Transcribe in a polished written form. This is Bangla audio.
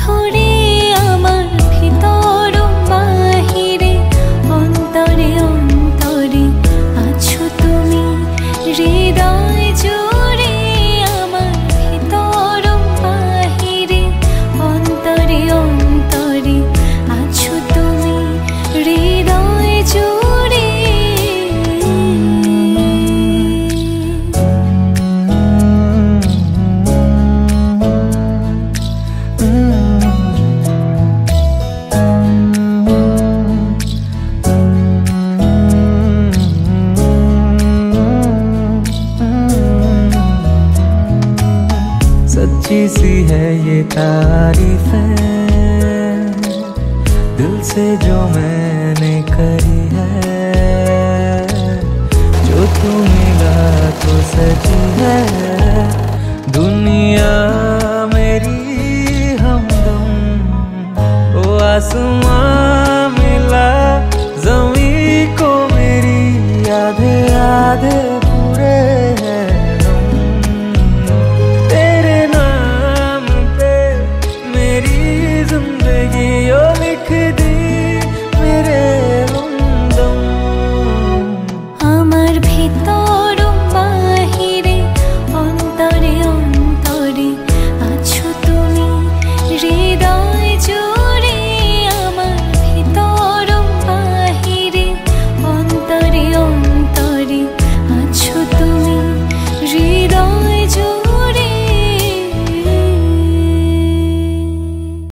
ধরে আমার ভিতর বাহিরে অন্তরে অন্তরে আছো তুমি হৃদয় জুড়ে আমার ভিতর বাহিরে অন্তরে অন্তরে আছো তুমি হৃদয় জুড়ে सच्ची सी है ये तारीफ है दिल से जो मैंने करी है, जो तू मिला तो सची है दुनिया मेरी हमदम। ओ आसमां